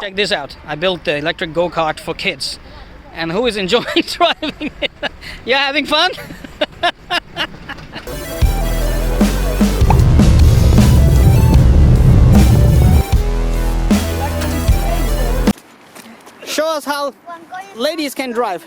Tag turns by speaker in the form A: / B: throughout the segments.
A: Check this out. I built the electric go-kart for kids. And who is enjoying driving it? You're having fun? Show us how ladies can drive.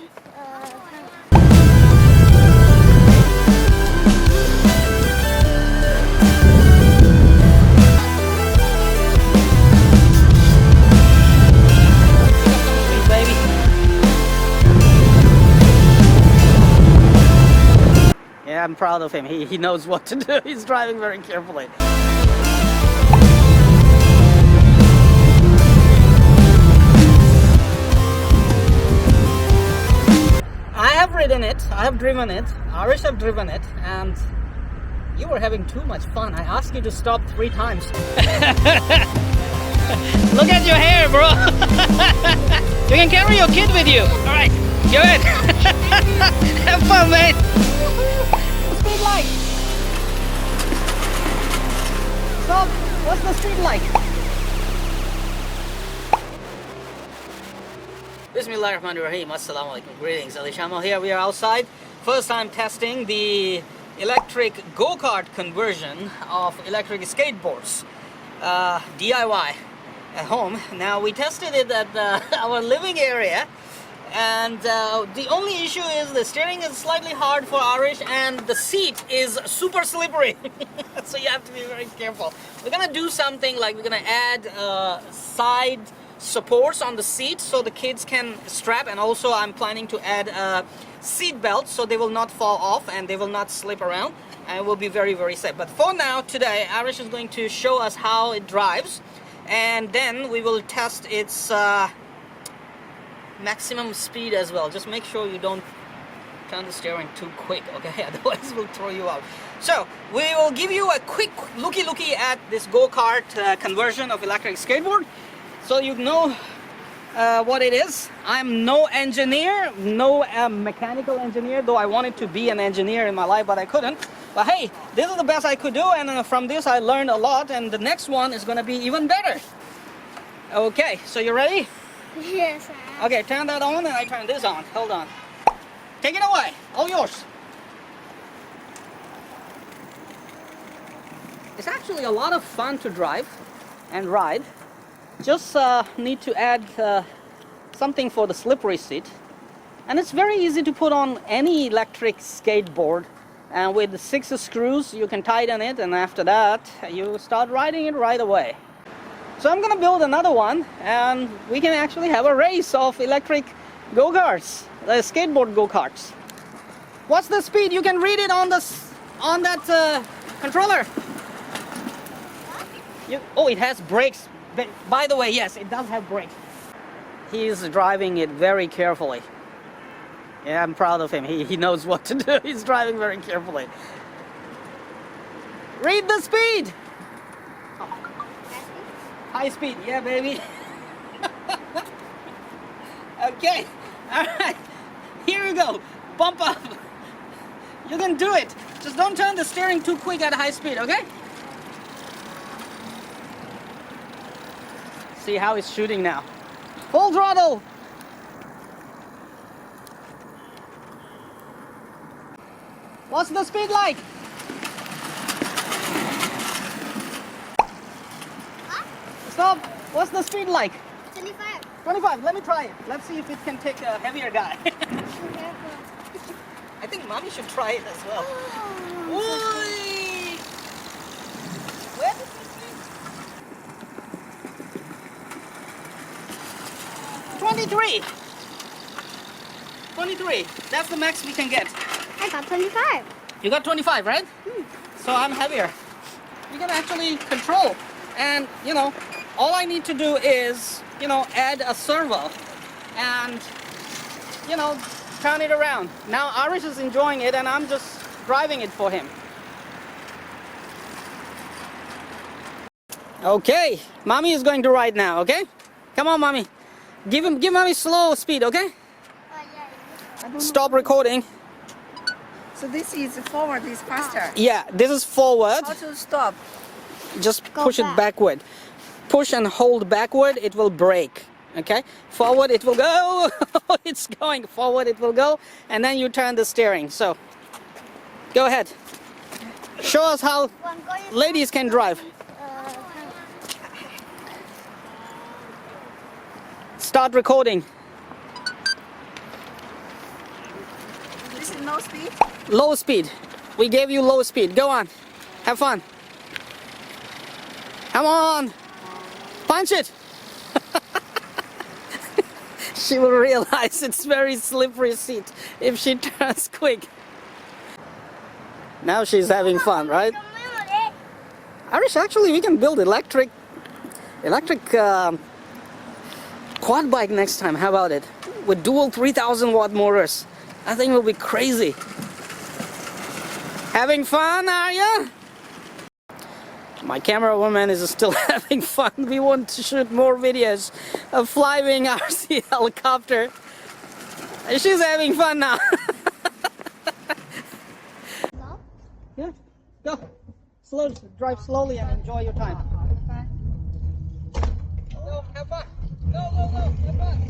A: Yeah, I'm proud of him. He knows what to do. He's driving very carefully. I have ridden it. I have driven it. Arish have driven it. And you were having too much fun. I asked you to stop 3 times. Look at your hair, bro. You can carry your kid with you. All right, good. Have fun, mate. Speed like? Stop. What's the speed like? Bismillahirrahmanirrahim. Assalamu alaikum. Greetings. Ali Shamal here. We are outside. First time testing the electric go-kart conversion of electric skateboards. DIY at home. Now we tested it at our living area. And the only issue is the steering is slightly hard for Arish and the seat is super slippery. So you have to be very careful. We're gonna do something like we're gonna add side supports on the seat so the kids can strap, and also I'm planning to add a seat belt so they will not fall off and they will not slip around, and it will be very, very safe. But for now, today, Arish is going to show us how it drives, and then we will test its maximum speed as well. Just make sure you don't turn the steering too quick, okay? Otherwise we'll throw you out. So we will give you a quick looky at this go-kart conversion of electric skateboard, so you know what it is. I'm no engineer, no mechanical engineer, though I wanted to be an engineer in my life, but I couldn't. But hey, this is the best I could do, and from this I learned a lot, and the next one is going to be even better. Okay, so you ready?
B: Yes.
A: Okay, turn that on and I turn this on. Hold on. Take it away. All yours. It's actually a lot of fun to drive and ride. Just need to add something for the slippery seat. And it's very easy to put on any electric skateboard. And with the 6 screws, you can tighten it, and after that, you start riding it right away. So I'm gonna build another one, and we can actually have a race of electric go-karts, skateboard go-karts. What's the speed? You can read it on that controller. Oh, it has brakes. By the way, yes, it does have brakes. He's driving it very carefully. Yeah, I'm proud of him. He knows what to do. He's driving very carefully. Read the speed. High speed, yeah, baby. Okay, all right. Here we go. Bump up. You can do it. Just don't turn the steering too quick at high speed, okay? See how it's shooting now. Full throttle. What's the speed like? Stop. What's the speed like?
B: 25.
A: 25. Let me try it. Let's see if it can take a heavier guy. I think mommy should try it as well.
B: Oh,
A: Where does this 23. 23. That's the max we can get.
B: I got 25.
A: You got 25, right? So I'm heavier. You can actually control. And, you know, all I need to do is, you know, add a servo and, you know, turn it around. Now Arish is enjoying it and I'm just driving it for him. Okay, mommy is going to ride now, okay? Come on, mommy. Give mommy slow speed, okay? Stop recording.
C: So this is forward, is faster.
A: Yeah, this is forward.
C: How to stop?
A: Just push it backward. push and hold backward, it will brake. Okay, forward it will go. It's going forward, it will go, and then you turn the steering. So go ahead, show us how ladies can drive. Start recording.
C: This is no speed.
A: Low speed. We gave you low speed. Go on, have fun. Come on, punch it. She will realize it's very slippery seat if she turns quick. Now she's having fun, right? Irish, actually we can build electric quad bike next time. How about it? With dual 3000 watt motors. I think it'll be crazy. Having fun, are you? My camera woman is still having fun. We want to shoot more videos of flying RC helicopter. She's having fun now. Yeah, go. Slow, drive slowly and enjoy your time. Go, have fun. Go, have fun.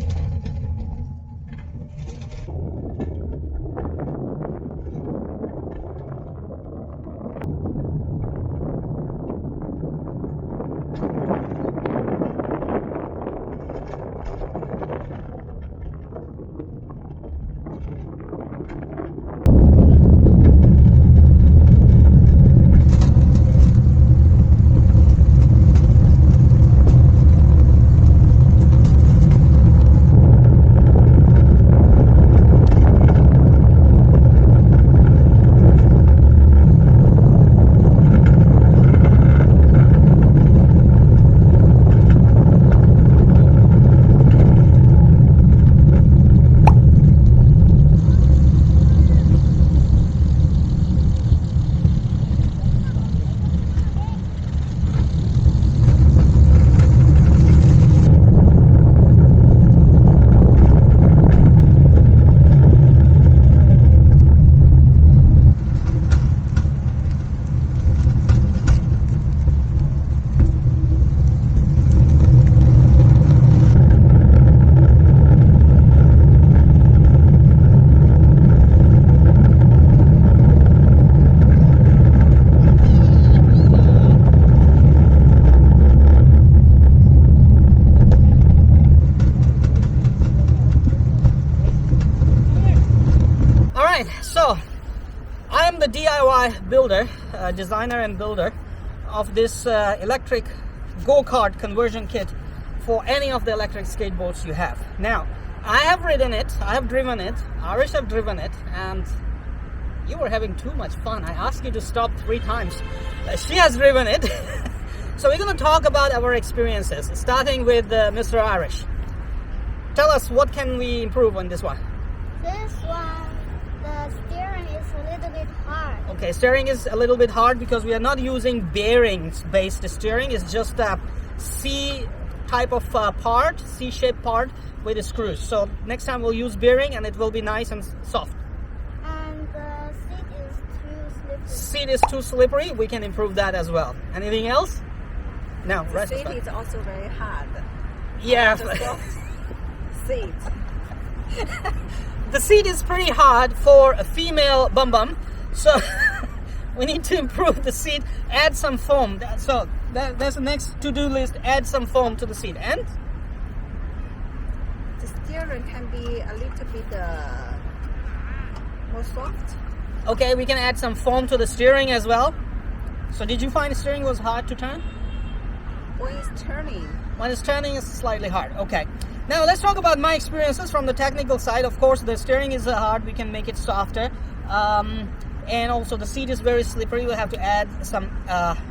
A: So I am the DIY builder, designer and builder of this electric go-kart conversion kit for any of the electric skateboards you have. Now, I have ridden it, I have driven it, Irish have driven it, and you were having too much fun. I asked you to stop 3 times. She has driven it. So we're going to talk about our experiences, starting with Mr. Irish. Tell us, what can we improve on this one?
B: This one, the steering is a little bit hard.
A: Okay, steering is a little bit hard because we are not using bearings-based steering. It's just a C type of part, C-shaped part with the screws. So next time we'll use bearing and it will be nice and soft.
B: And the seat is too slippery.
A: Seat is too slippery. We can improve that as well. Anything else? No,
C: The
A: rest
C: seat
A: is fine.
C: is also very hard.
A: Yeah.
C: The soft seat.
A: The seat is pretty hard for a female bum, so we need to improve the seat, add some foam. So that's the next to-do list, add some foam to the seat. And
C: The steering can be a little bit more soft.
A: okay, we can add some foam to the steering as well. So did you find the steering was hard to turn?
C: When it's turning,
A: When it's turning, it's slightly hard. Okay. Now let's talk about my experiences from the technical side. Of course, the steering is hard. We can make it softer. And also the seat is very slippery. We'll have to add some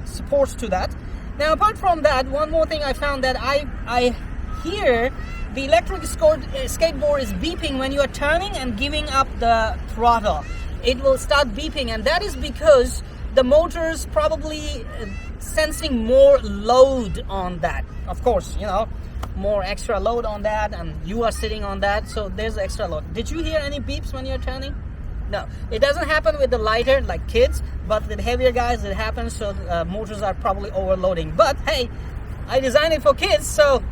A: supports to that. Now, apart from that, one more thing I found that I hear the electric skateboard is beeping when you are turning and giving up the throttle. It will start beeping, and that is because the motor's probably sensing more load on that. Of course, you know, more extra load on that, and you are sitting on that, so there's extra load. Did you hear any beeps when you're turning? No, it doesn't happen with the lighter, like kids, but with heavier guys it happens, so motors are probably overloading. But hey, I designed it for kids, so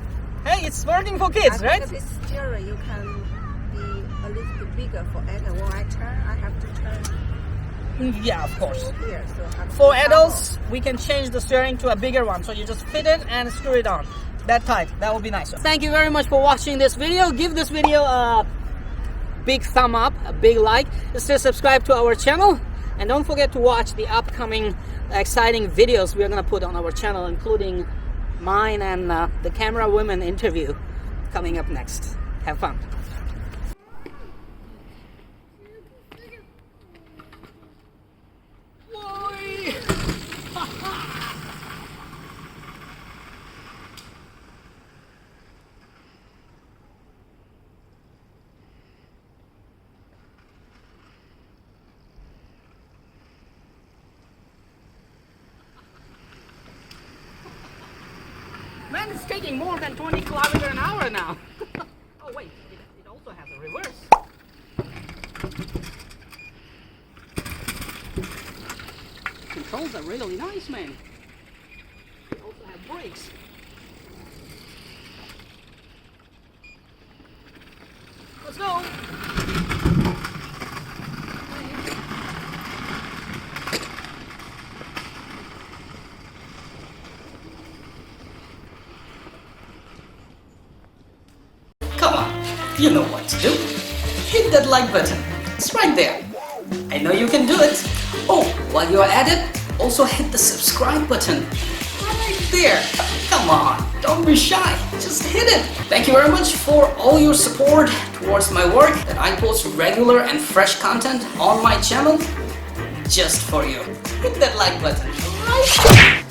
A: hey, it's working for kids,
C: I
A: right?
C: think this steering you can be a little bit bigger for adult. When I turn, I have to turn
A: Yeah, of course.
C: here. So I have to
A: For
C: double.
A: adults, we can change the steering to a bigger one. So you just fit it and screw it on. That tight. That would be nice. Thank you very much for watching this video. Give this video a big thumb up, a big like. Still subscribe to our channel. And don't forget to watch the upcoming exciting videos we're going to put on our channel, including mine and the camera women interview coming up next. Have fun. Man, it's taking more than 20 kilometers an hour now. Oh wait, it also has a reverse. Controls are really nice, man. They also have brakes. Let's go. Come on, you know what to do. Hit that like button. It's right there. I know you can do it. Oh, while you're at it, also hit the subscribe button. Right there. Come on, don't be shy. Just hit it. Thank you very much for all your support towards my work, that I post regular and fresh content on my channel just for you. Hit that like button right there.